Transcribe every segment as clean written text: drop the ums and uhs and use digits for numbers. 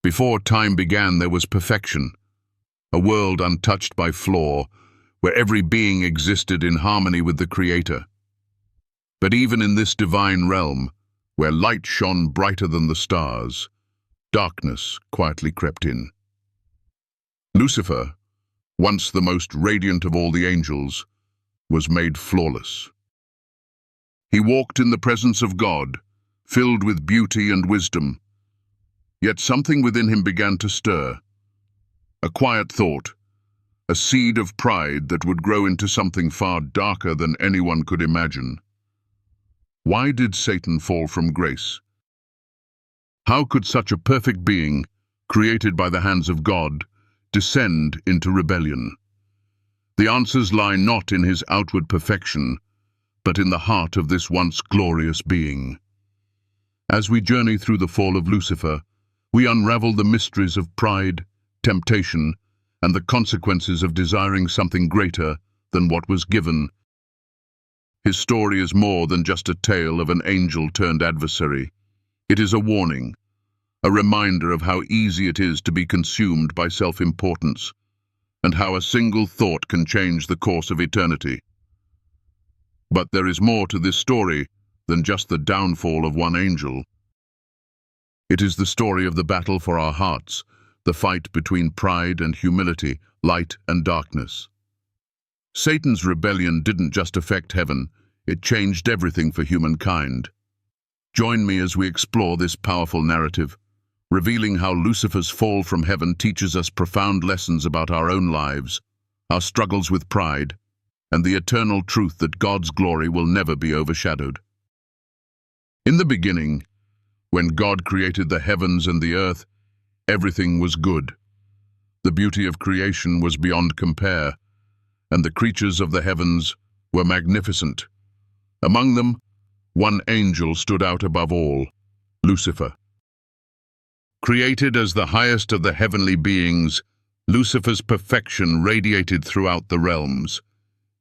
Before time began, there was perfection, a world untouched by flaw, where every being existed in harmony with the Creator. But even in this divine realm, where light shone brighter than the stars, darkness quietly crept in. Lucifer, once the most radiant of all the angels, was made flawless. He walked in the presence of God, filled with beauty and wisdom. Yet something within him began to stir. A quiet thought, a seed of pride that would grow into something far darker than anyone could imagine. Why did Satan fall from grace? How could such a perfect being, created by the hands of God, descend into rebellion? The answers lie not in his outward perfection, but in the heart of this once glorious being. As we journey through the fall of Lucifer, we unravel the mysteries of pride, temptation, and the consequences of desiring something greater than what was given. His story is more than just a tale of an angel turned adversary. It is a warning, a reminder of how easy it is to be consumed by self-importance, and how a single thought can change the course of eternity. But there is more to this story than just the downfall of one angel. It is the story of the battle for our hearts, the fight between pride and humility, light and darkness. Satan's rebellion didn't just affect heaven, it changed everything for humankind. Join me as we explore this powerful narrative, revealing how Lucifer's fall from heaven teaches us profound lessons about our own lives, our struggles with pride, and the eternal truth that God's glory will never be overshadowed. In the beginning, when God created the heavens and the earth, everything was good. The beauty of creation was beyond compare, and the creatures of the heavens were magnificent. Among them, one angel stood out above all, Lucifer. Created as the highest of the heavenly beings, Lucifer's perfection radiated throughout the realms.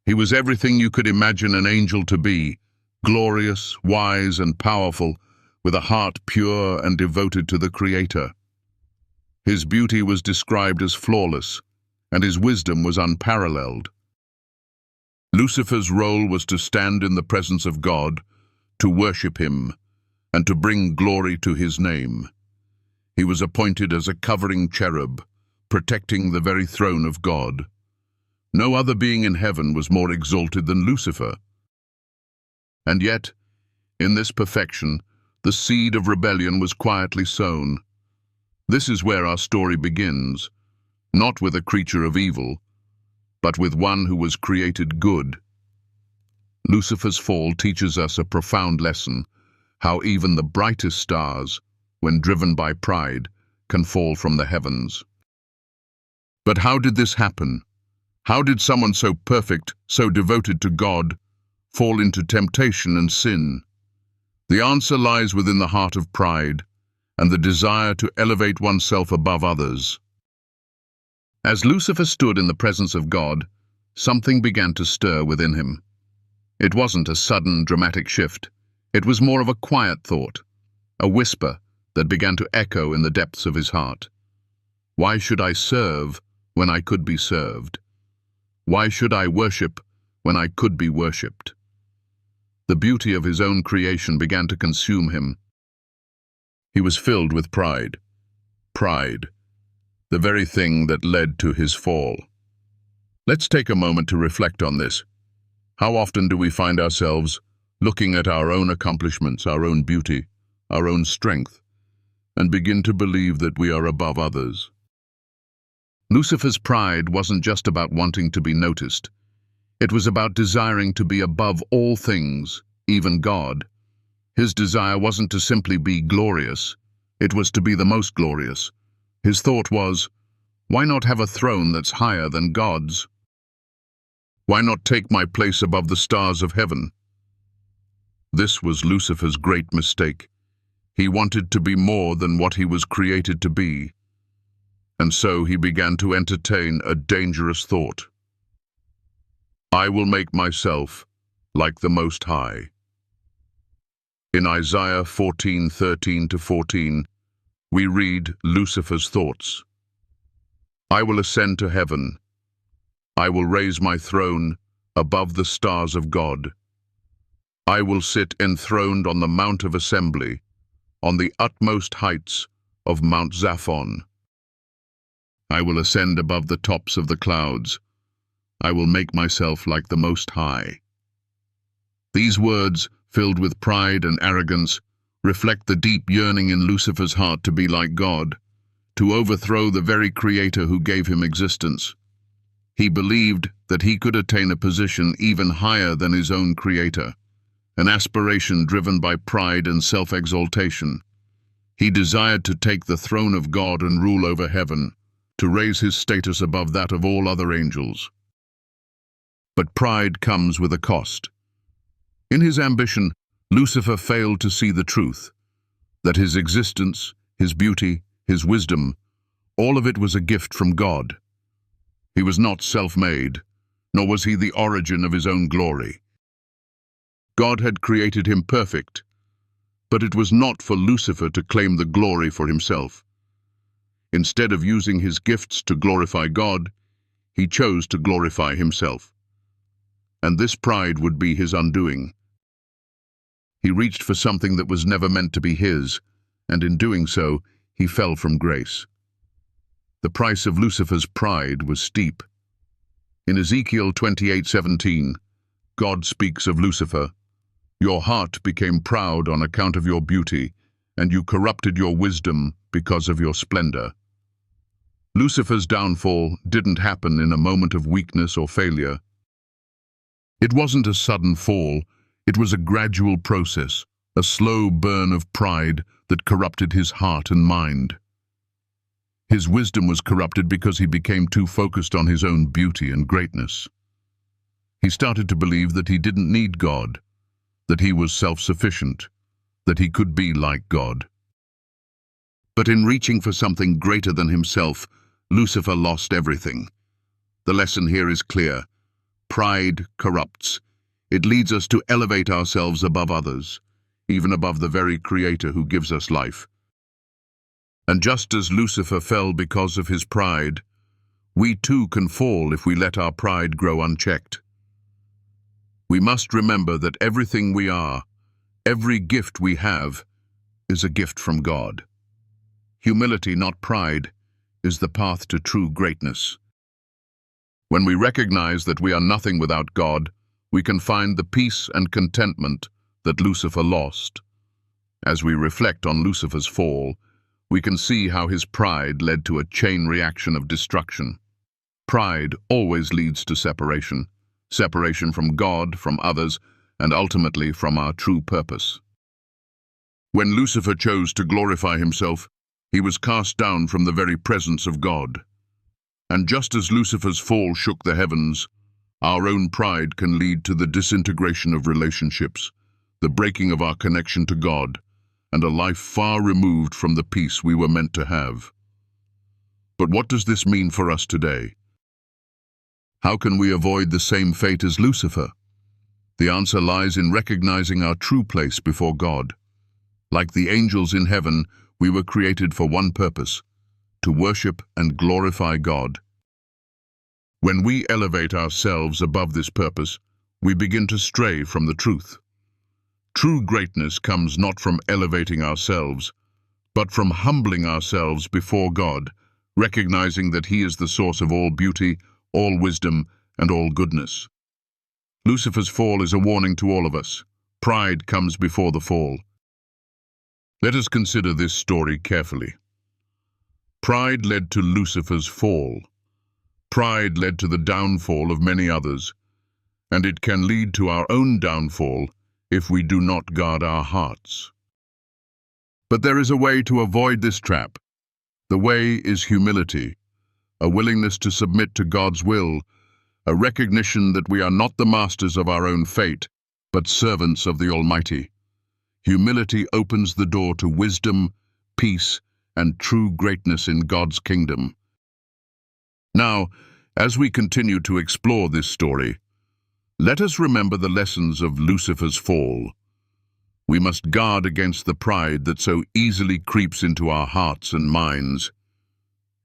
He was everything you could imagine an angel to be, glorious, wise, and powerful, with a heart pure and devoted to the Creator. His beauty was described as flawless, and his wisdom was unparalleled. Lucifer's role was to stand in the presence of God, to worship him, and to bring glory to his name. He was appointed as a covering cherub, protecting the very throne of God. No other being in heaven was more exalted than Lucifer. And yet, in this perfection, the seed of rebellion was quietly sown. This is where our story begins, not with a creature of evil, but with one who was created good. Lucifer's fall teaches us a profound lesson, how even the brightest stars, when driven by pride, can fall from the heavens. But how did this happen? How did someone so perfect, so devoted to God, fall into temptation and sin? The answer lies within the heart of pride and the desire to elevate oneself above others. As Lucifer stood in the presence of God, something began to stir within him. It wasn't a sudden, dramatic shift. It was more of a quiet thought, a whisper that began to echo in the depths of his heart. Why should I serve when I could be served? Why should I worship when I could be worshipped? The beauty of his own creation began to consume him. He was filled with pride. Pride, the very thing that led to his fall. Let's take a moment to reflect on this. How often do we find ourselves looking at our own accomplishments, our own beauty, our own strength, and begin to believe that we are above others? Lucifer's pride wasn't just about wanting to be noticed. It was about desiring to be above all things, even God. His desire wasn't to simply be glorious, it was to be the most glorious. His thought was, why not have a throne that's higher than God's? Why not take my place above the stars of heaven? This was Lucifer's great mistake. He wanted to be more than what he was created to be. And so he began to entertain a dangerous thought. I will make myself like the Most High. In Isaiah 14:13-14, we read Lucifer's thoughts. I will ascend to heaven. I will raise my throne above the stars of God. I will sit enthroned on the Mount of Assembly, on the utmost heights of Mount Zaphon. I will ascend above the tops of the clouds. I will make myself like the Most High. These words, filled with pride and arrogance, reflect the deep yearning in Lucifer's heart to be like God, to overthrow the very Creator who gave him existence. He believed that he could attain a position even higher than his own Creator, an aspiration driven by pride and self-exaltation. He desired to take the throne of God and rule over heaven, to raise his status above that of all other angels. But pride comes with a cost. In his ambition, Lucifer failed to see the truth, that his existence, his beauty, his wisdom, all of it was a gift from God. He was not self-made, nor was he the origin of his own glory. God had created him perfect, but it was not for Lucifer to claim the glory for himself. Instead of using his gifts to glorify God, he chose to glorify himself. And this pride would be his undoing. He reached for something that was never meant to be his, and in doing so, he fell from grace. The price of Lucifer's pride was steep. In Ezekiel 28:17, God speaks of Lucifer, "Your heart became proud on account of your beauty, and you corrupted your wisdom because of your splendor." Lucifer's downfall didn't happen in a moment of weakness or failure. It wasn't a sudden fall, it was a gradual process, a slow burn of pride that corrupted his heart and mind. His wisdom was corrupted because he became too focused on his own beauty and greatness. He started to believe that he didn't need God, that he was self-sufficient, that he could be like God. But in reaching for something greater than himself, Lucifer lost everything. The lesson here is clear. Pride corrupts. It leads us to elevate ourselves above others, even above the very Creator who gives us life. And just as Lucifer fell because of his pride, we too can fall if we let our pride grow unchecked. We must remember that everything we are, every gift we have, is a gift from God. Humility, not pride, is the path to true greatness. When we recognize that we are nothing without God, we can find the peace and contentment that Lucifer lost. As we reflect on Lucifer's fall, we can see how his pride led to a chain reaction of destruction. Pride always leads to separation, separation from God, from others, and ultimately from our true purpose. When Lucifer chose to glorify himself, he was cast down from the very presence of God. And just as Lucifer's fall shook the heavens, our own pride can lead to the disintegration of relationships, the breaking of our connection to God, and a life far removed from the peace we were meant to have. But what does this mean for us today? How can we avoid the same fate as Lucifer? The answer lies in recognizing our true place before God. Like the angels in heaven, we were created for one purpose: to worship and glorify God. When we elevate ourselves above this purpose, we begin to stray from the truth. True greatness comes not from elevating ourselves, but from humbling ourselves before God, recognizing that He is the source of all beauty, all wisdom, and all goodness. Lucifer's fall is a warning to all of us. Pride comes before the fall. Let us consider this story carefully. Pride led to Lucifer's fall. Pride led to the downfall of many others, and it can lead to our own downfall if we do not guard our hearts. But there is a way to avoid this trap. The way is humility, a willingness to submit to God's will, a recognition that we are not the masters of our own fate, but servants of the Almighty. Humility opens the door to wisdom, peace, and true greatness in God's kingdom. Now, as we continue to explore this story, let us remember the lessons of Lucifer's fall. We must guard against the pride that so easily creeps into our hearts and minds,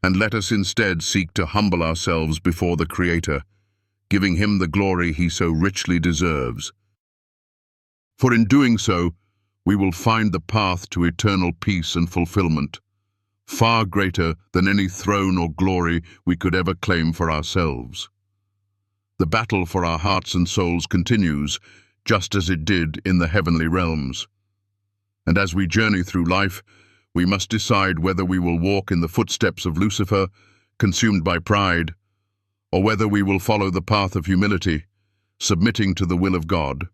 and let us instead seek to humble ourselves before the Creator, giving Him the glory He so richly deserves. For in doing so, we will find the path to eternal peace and fulfillment, far greater than any throne or glory we could ever claim for ourselves. The battle for our hearts and souls continues, just as it did in the heavenly realms. And as we journey through life, we must decide whether we will walk in the footsteps of Lucifer, consumed by pride, or whether we will follow the path of humility, submitting to the will of God.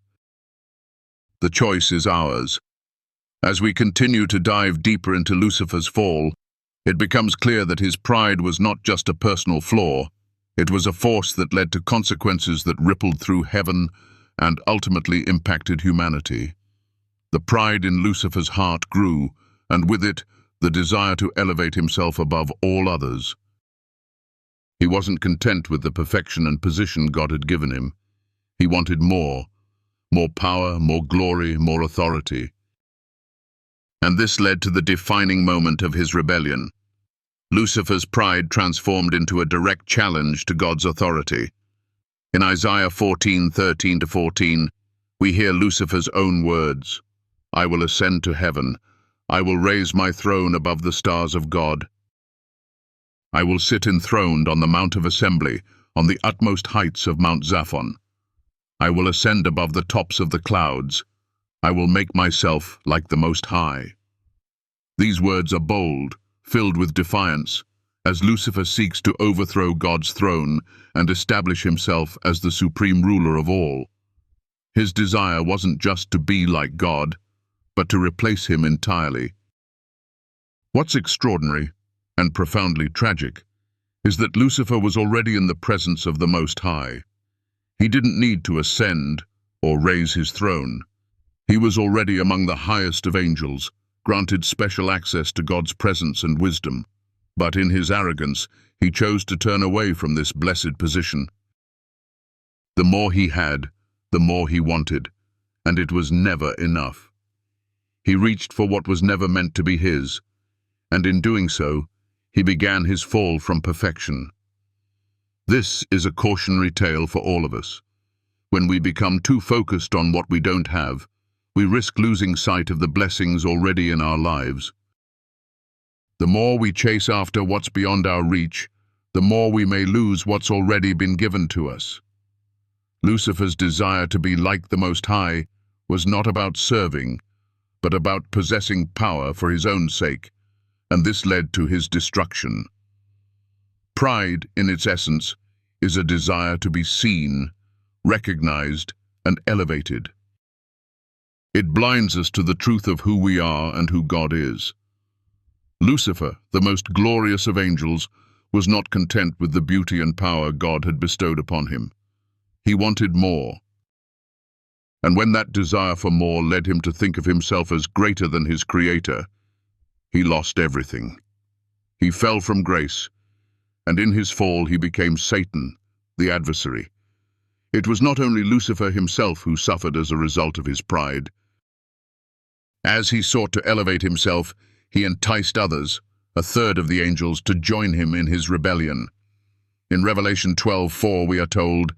The choice is ours. As we continue to dive deeper into Lucifer's fall, it becomes clear that his pride was not just a personal flaw. It was a force that led to consequences that rippled through heaven and ultimately impacted humanity. The pride in Lucifer's heart grew, and with it, the desire to elevate himself above all others. He wasn't content with the perfection and position God had given him. He wanted more power, more glory, more authority. And this led to the defining moment of his rebellion. Lucifer's pride transformed into a direct challenge to God's authority. In Isaiah 14:13-14, we hear Lucifer's own words, "I will ascend to heaven. I will raise my throne above the stars of God. I will sit enthroned on the Mount of Assembly, on the utmost heights of Mount Zaphon. I will ascend above the tops of the clouds. I will make myself like the Most High." These words are bold, filled with defiance, as Lucifer seeks to overthrow God's throne and establish himself as the supreme ruler of all. His desire wasn't just to be like God, but to replace him entirely. What's extraordinary and profoundly tragic is that Lucifer was already in the presence of the Most High. He didn't need to ascend or raise his throne. He was already among the highest of angels, granted special access to God's presence and wisdom. But in his arrogance, he chose to turn away from this blessed position. The more he had, the more he wanted, and it was never enough. He reached for what was never meant to be his, and in doing so, he began his fall from perfection. This is a cautionary tale for all of us. When we become too focused on what we don't have, we risk losing sight of the blessings already in our lives. The more we chase after what's beyond our reach, the more we may lose what's already been given to us. Lucifer's desire to be like the Most High was not about serving, but about possessing power for his own sake, and this led to his destruction. Pride, in its essence, is a desire to be seen, recognized, and elevated. It blinds us to the truth of who we are and who God is. Lucifer, the most glorious of angels, was not content with the beauty and power God had bestowed upon him. He wanted more. And when that desire for more led him to think of himself as greater than his Creator, he lost everything. He fell from grace, and in his fall he became Satan, the adversary. It was not only Lucifer himself who suffered as a result of his pride. As he sought to elevate himself, he enticed others, a third of the angels, to join him in his rebellion. In Revelation 12:4 we are told,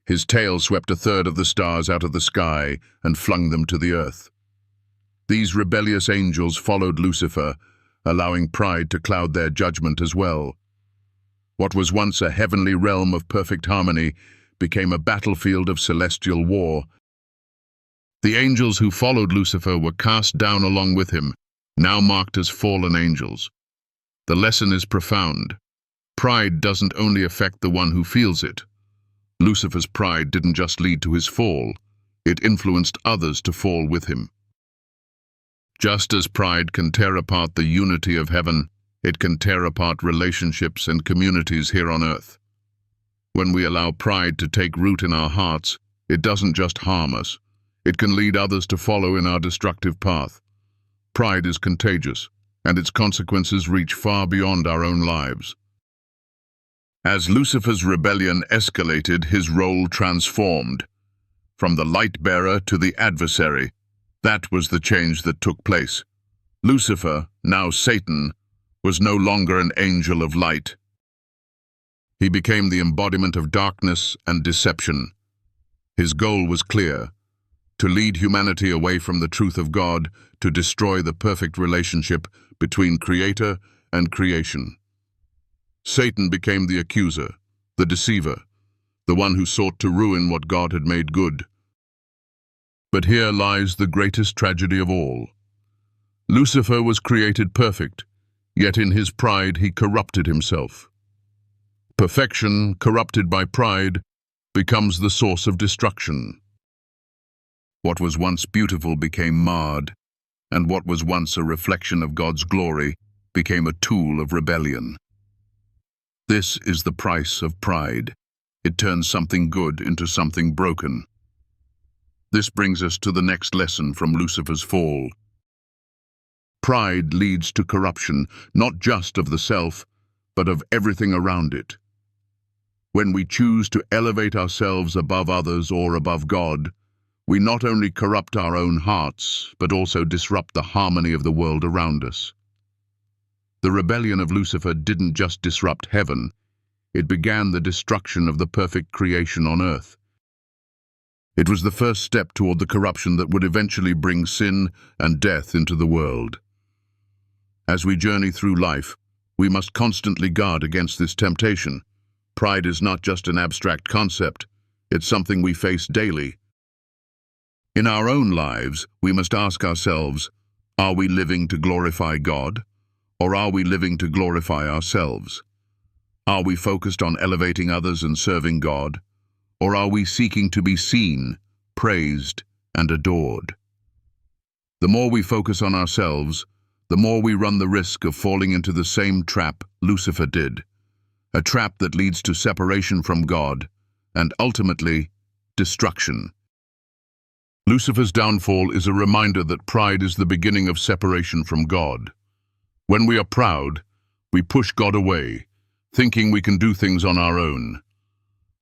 "His tail swept a third of the stars out of the sky and flung them to the earth." These rebellious angels followed Lucifer, allowing pride to cloud their judgment as well. What was once a heavenly realm of perfect harmony became a battlefield of celestial war. The angels who followed Lucifer were cast down along with him, now marked as fallen angels. The lesson is profound. Pride doesn't only affect the one who feels it. Lucifer's pride didn't just lead to his fall, it influenced others to fall with him. Just as pride can tear apart the unity of heaven, it can tear apart relationships and communities here on earth. When we allow pride to take root in our hearts, it doesn't just harm us, it can lead others to follow in our destructive path. Pride is contagious, and its consequences reach far beyond our own lives. As Lucifer's rebellion escalated, his role transformed. From the light-bearer to the adversary, That was the change that took place. Lucifer, now Satan, was no longer an angel of light. He became the embodiment of darkness and deception. His goal was clear: to lead humanity away from the truth of God, to destroy the perfect relationship between Creator and creation. Satan became the accuser, the deceiver, the one who sought to ruin what God had made good. But here lies the greatest tragedy of all. Lucifer was created perfect, yet in his pride he corrupted himself. Perfection, corrupted by pride, becomes the source of destruction. What was once beautiful became marred, and what was once a reflection of God's glory became a tool of rebellion. This is the price of pride. It turns something good into something broken. This brings us to the next lesson from Lucifer's fall. Pride leads to corruption, not just of the self, but of everything around it. When we choose to elevate ourselves above others or above God, we not only corrupt our own hearts, but also disrupt the harmony of the world around us. The rebellion of Lucifer didn't just disrupt heaven, it began the destruction of the perfect creation on earth. It was the first step toward the corruption that would eventually bring sin and death into the world. As we journey through life, we must constantly guard against this temptation. Pride is not just an abstract concept, it's something we face daily. In our own lives, we must ask ourselves, are we living to glorify God, or are we living to glorify ourselves? Are we focused on elevating others and serving God, or are we seeking to be seen, praised, and adored? The more we focus on ourselves, the more we run the risk of falling into the same trap Lucifer did, a trap that leads to separation from God and ultimately destruction. Lucifer's downfall is a reminder that pride is the beginning of separation from God. When we are proud, we push God away, thinking we can do things on our own.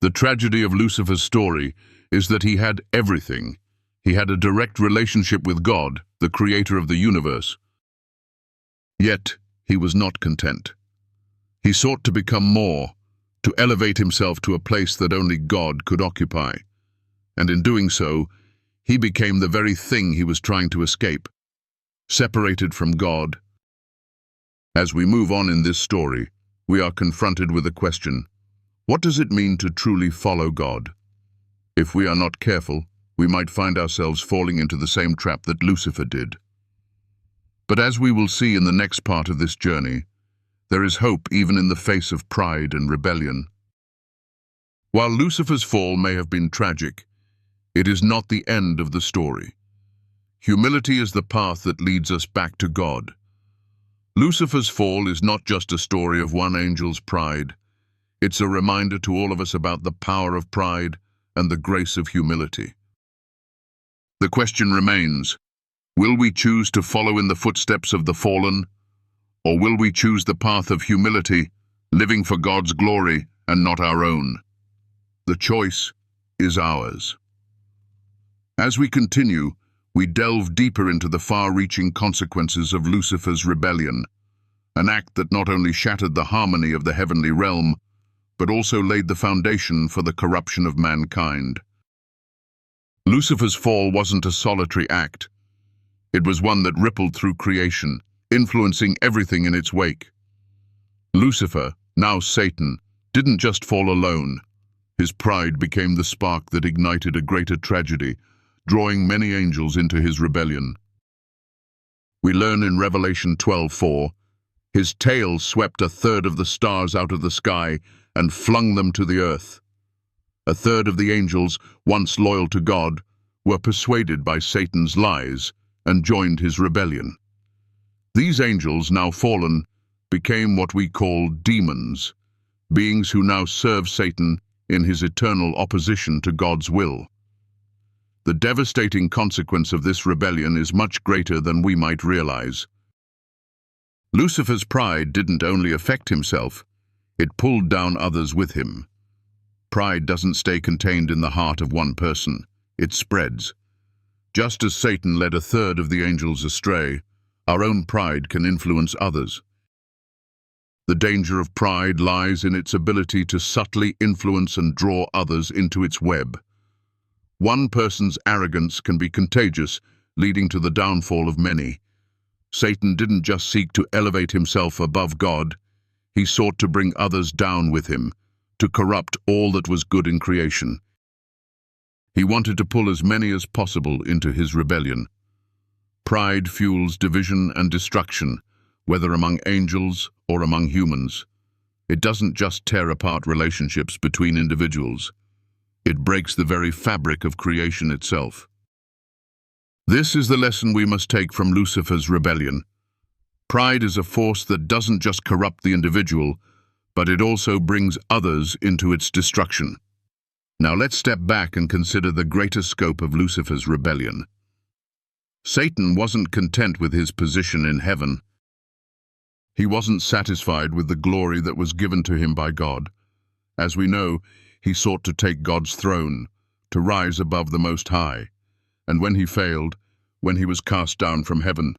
The tragedy of Lucifer's story is that he had everything. He had a direct relationship with God, the creator of the universe. Yet, he was not content. He sought to become more, to elevate himself to a place that only God could occupy. And in doing so, he became the very thing he was trying to escape, separated from God. As we move on in this story, we are confronted with a question: what does it mean to truly follow God? If we are not careful, we might find ourselves falling into the same trap that Lucifer did. But as we will see in the next part of this journey, there is hope even in the face of pride and rebellion. While Lucifer's fall may have been tragic, it is not the end of the story. Humility is the path that leads us back to God. Lucifer's fall is not just a story of one angel's pride. It's a reminder to all of us about the power of pride and the grace of humility. The question remains, will we choose to follow in the footsteps of the fallen, or will we choose the path of humility, living for God's glory and not our own? The choice is ours. As we continue, we delve deeper into the far-reaching consequences of Lucifer's rebellion, an act that not only shattered the harmony of the heavenly realm, but also laid the foundation for the corruption of mankind. Lucifer's fall wasn't a solitary act. It was one that rippled through creation, influencing everything in its wake. Lucifer, now Satan, didn't just fall alone. His pride became the spark that ignited a greater tragedy, drawing many angels into his rebellion. We learn in Revelation 12:4, his tail swept a third of the stars out of the sky and flung them to the earth. A third of the angels, once loyal to God, were persuaded by Satan's lies and joined his rebellion. These angels, now fallen, became what we call demons, beings who now serve Satan in his eternal opposition to God's will. The devastating consequence of this rebellion is much greater than we might realize. Lucifer's pride didn't only affect himself, it pulled down others with him. Pride doesn't stay contained in the heart of one person, it spreads. Just as Satan led a third of the angels astray, our own pride can influence others. The danger of pride lies in its ability to subtly influence and draw others into its web. One person's arrogance can be contagious, leading to the downfall of many. Satan didn't just seek to elevate himself above God, he sought to bring others down with him, to corrupt all that was good in creation. He wanted to pull as many as possible into his rebellion. Pride fuels division and destruction, whether among angels or among humans. It doesn't just tear apart relationships between individuals. It breaks the very fabric of creation itself. This is the lesson we must take from Lucifer's rebellion. Pride is a force that doesn't just corrupt the individual, but it also brings others into its destruction. Now let's step back and consider the greater scope of Lucifer's rebellion. Satan wasn't content with his position in heaven. He wasn't satisfied with the glory that was given to him by God. As we know, he sought to take God's throne, to rise above the Most High. And when he failed, when he was cast down from heaven,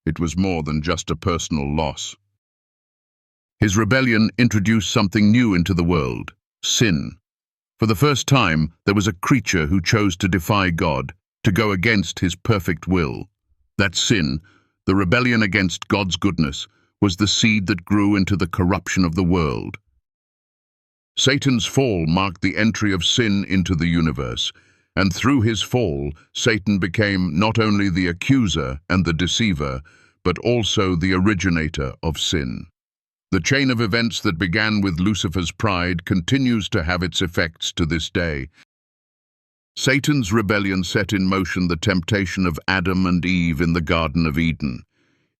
it was more than just a personal loss. His rebellion introduced something new into the world: sin. For the first time, there was a creature who chose to defy God, to go against his perfect will. That sin, the rebellion against God's goodness, was the seed that grew into the corruption of the world. Satan's fall marked the entry of sin into the universe, and through his fall, Satan became not only the accuser and the deceiver, but also the originator of sin. The chain of events that began with Lucifer's pride continues to have its effects to this day. Satan's rebellion set in motion the temptation of Adam and Eve in the Garden of Eden.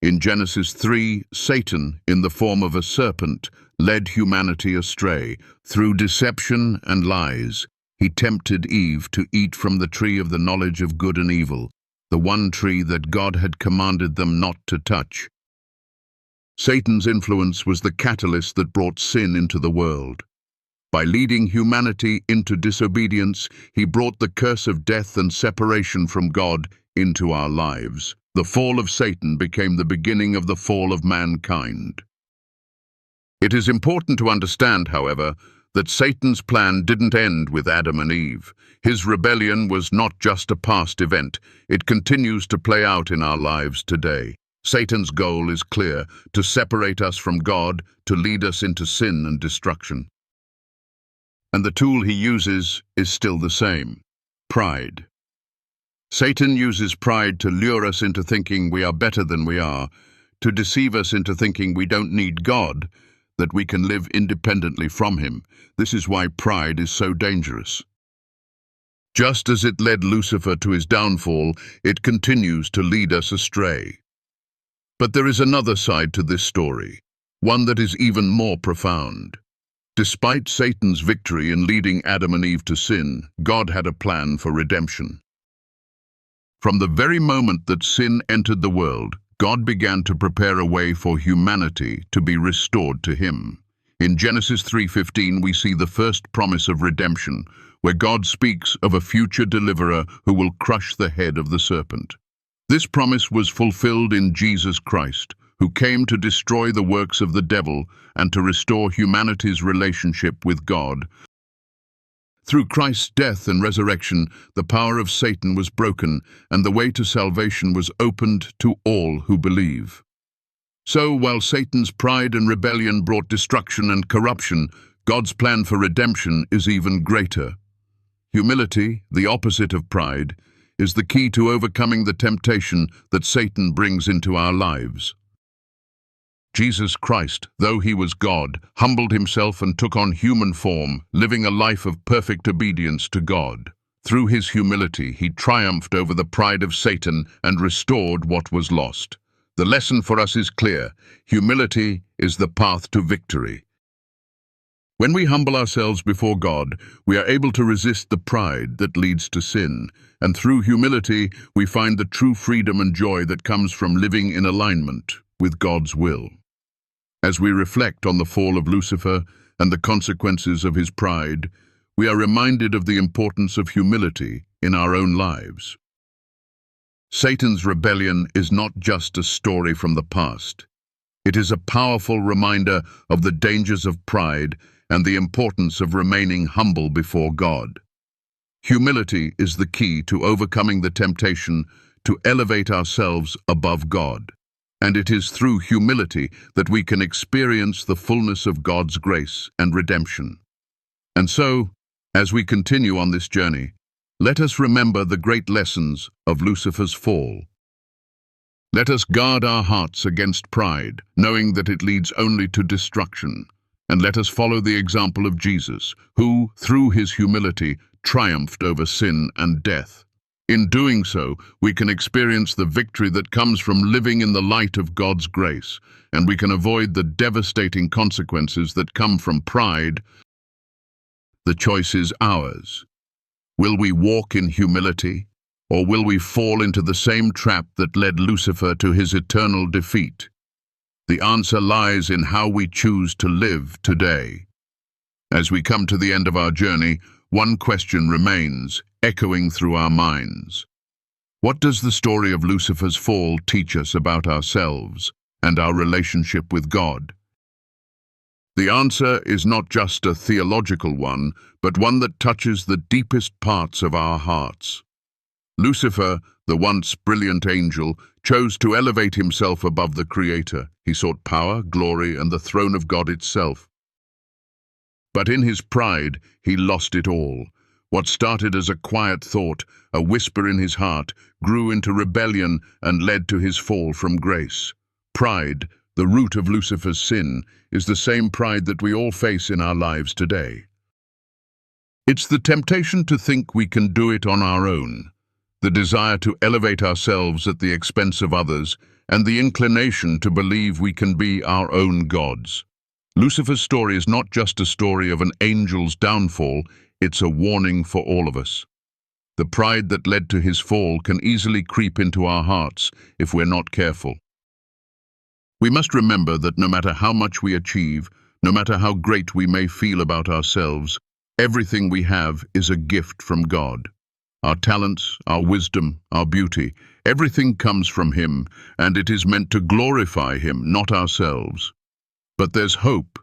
In Genesis 3, Satan, in the form of a serpent, led humanity astray. Through deception and lies, he tempted Eve to eat from the tree of the knowledge of good and evil, the one tree that God had commanded them not to touch. Satan's influence was the catalyst that brought sin into the world. By leading humanity into disobedience, he brought the curse of death and separation from God into our lives. The fall of Satan became the beginning of the fall of mankind. It is important to understand, however, that Satan's plan didn't end with Adam and Eve. His rebellion was not just a past event. It continues to play out in our lives today. Satan's goal is clear: to separate us from God, to lead us into sin and destruction. And the tool he uses is still the same: pride. Satan uses pride to lure us into thinking we are better than we are, to deceive us into thinking we don't need God, that we can live independently from him. This is why pride is so dangerous. Just as it led Lucifer to his downfall, it continues to lead us astray. But there is another side to this story, one that is even more profound. Despite Satan's victory in leading Adam and Eve to sin, God had a plan for redemption. From the very moment that sin entered the world, God began to prepare a way for humanity to be restored to him. In Genesis 3:15, we see the first promise of redemption, where God speaks of a future deliverer who will crush the head of the serpent. This promise was fulfilled in Jesus Christ, who came to destroy the works of the devil and to restore humanity's relationship with God. Through Christ's death and resurrection, the power of Satan was broken, and the way to salvation was opened to all who believe. So, while Satan's pride and rebellion brought destruction and corruption, God's plan for redemption is even greater. Humility, the opposite of pride, is the key to overcoming the temptation that Satan brings into our lives. Jesus Christ, though he was God, humbled himself and took on human form, living a life of perfect obedience to God. Through his humility, he triumphed over the pride of Satan and restored what was lost. The lesson for us is clear: humility is the path to victory. When we humble ourselves before God, we are able to resist the pride that leads to sin, and through humility, we find the true freedom and joy that comes from living in alignment with God's will. As we reflect on the fall of Lucifer and the consequences of his pride, we are reminded of the importance of humility in our own lives. Satan's rebellion is not just a story from the past. It is a powerful reminder of the dangers of pride and the importance of remaining humble before God. Humility is the key to overcoming the temptation to elevate ourselves above God. And it is through humility that we can experience the fullness of God's grace and redemption. And so, as we continue on this journey, let us remember the great lessons of Lucifer's fall. Let us guard our hearts against pride, knowing that it leads only to destruction. And let us follow the example of Jesus, who, through his humility, triumphed over sin and death. In doing so, we can experience the victory that comes from living in the light of God's grace, and we can avoid the devastating consequences that come from pride. The choice is ours. Will we walk in humility, or will we fall into the same trap that led Lucifer to his eternal defeat? The answer lies in how we choose to live today. As we come to the end of our journey, one question remains, echoing through our minds. What does the story of Lucifer's fall teach us about ourselves and our relationship with God? The answer is not just a theological one, but one that touches the deepest parts of our hearts. Lucifer, the once brilliant angel, chose to elevate himself above the Creator. He sought power, glory, and the throne of God itself. But in his pride, he lost it all. What started as a quiet thought, a whisper in his heart, grew into rebellion and led to his fall from grace. Pride, the root of Lucifer's sin, is the same pride that we all face in our lives today. It's the temptation to think we can do it on our own, the desire to elevate ourselves at the expense of others, and the inclination to believe we can be our own gods. Lucifer's story is not just a story of an angel's downfall, it's a warning for all of us. The pride that led to his fall can easily creep into our hearts if we're not careful. We must remember that no matter how much we achieve, no matter how great we may feel about ourselves, everything we have is a gift from God. Our talents, our wisdom, our beauty, everything comes from him, and it is meant to glorify him, not ourselves. But there's hope.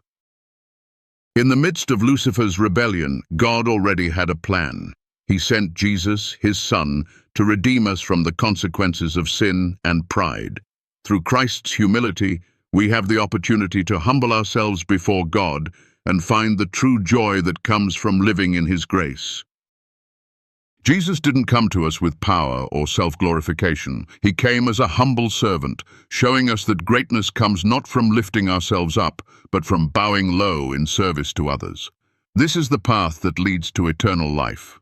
In the midst of Lucifer's rebellion, God already had a plan. He sent Jesus, his Son, to redeem us from the consequences of sin and pride. Through Christ's humility, we have the opportunity to humble ourselves before God and find the true joy that comes from living in his grace. Jesus didn't come to us with power or self-glorification. He came as a humble servant, showing us that greatness comes not from lifting ourselves up, but from bowing low in service to others. This is the path that leads to eternal life.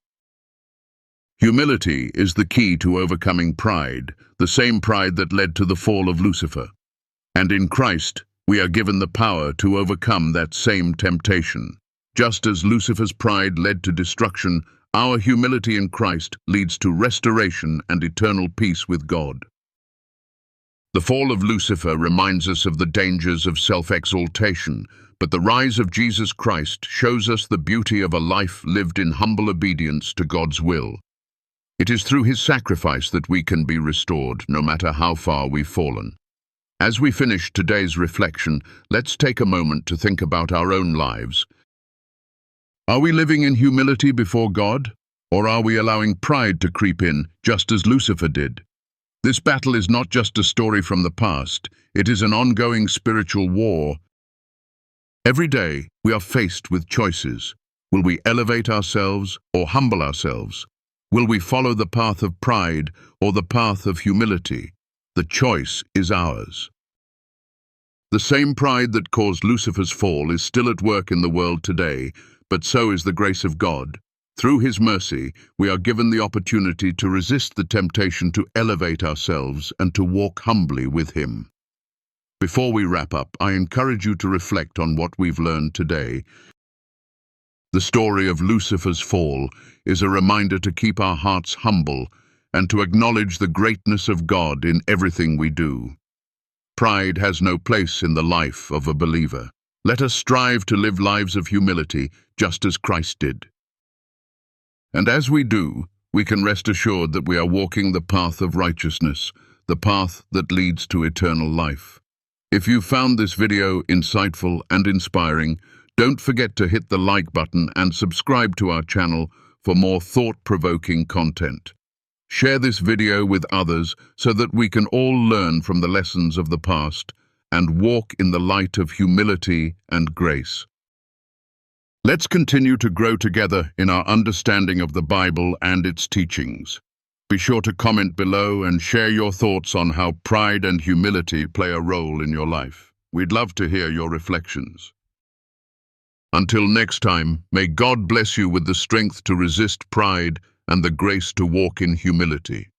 Humility is the key to overcoming pride, the same pride that led to the fall of Lucifer. And in Christ, we are given the power to overcome that same temptation. Just as Lucifer's pride led to destruction, our humility in Christ leads to restoration and eternal peace with God. The fall of Lucifer reminds us of the dangers of self-exaltation, but the rise of Jesus Christ shows us the beauty of a life lived in humble obedience to God's will. It is through his sacrifice that we can be restored, no matter how far we've fallen. As we finish today's reflection, let's take a moment to think about our own lives. Are we living in humility before God, or are we allowing pride to creep in, just as Lucifer did? This battle is not just a story from the past, it is an ongoing spiritual war. Every day, we are faced with choices. Will we elevate ourselves or humble ourselves? Will we follow the path of pride or the path of humility? The choice is ours. The same pride that caused Lucifer's fall is still at work in the world today, but so is the grace of God. Through his mercy, we are given the opportunity to resist the temptation to elevate ourselves and to walk humbly with him. Before we wrap up, I encourage you to reflect on what we've learned today. The story of Lucifer's fall is a reminder to keep our hearts humble and to acknowledge the greatness of God in everything we do. Pride has no place in the life of a believer. Let us strive to live lives of humility, just as Christ did. And as we do, we can rest assured that we are walking the path of righteousness, the path that leads to eternal life. If you found this video insightful and inspiring, don't forget to hit the like button and subscribe to our channel for more thought-provoking content. Share this video with others so that we can all learn from the lessons of the past and walk in the light of humility and grace. Let's continue to grow together in our understanding of the Bible and its teachings. Be sure to comment below and share your thoughts on how pride and humility play a role in your life. We'd love to hear your reflections. Until next time, may God bless you with the strength to resist pride and the grace to walk in humility.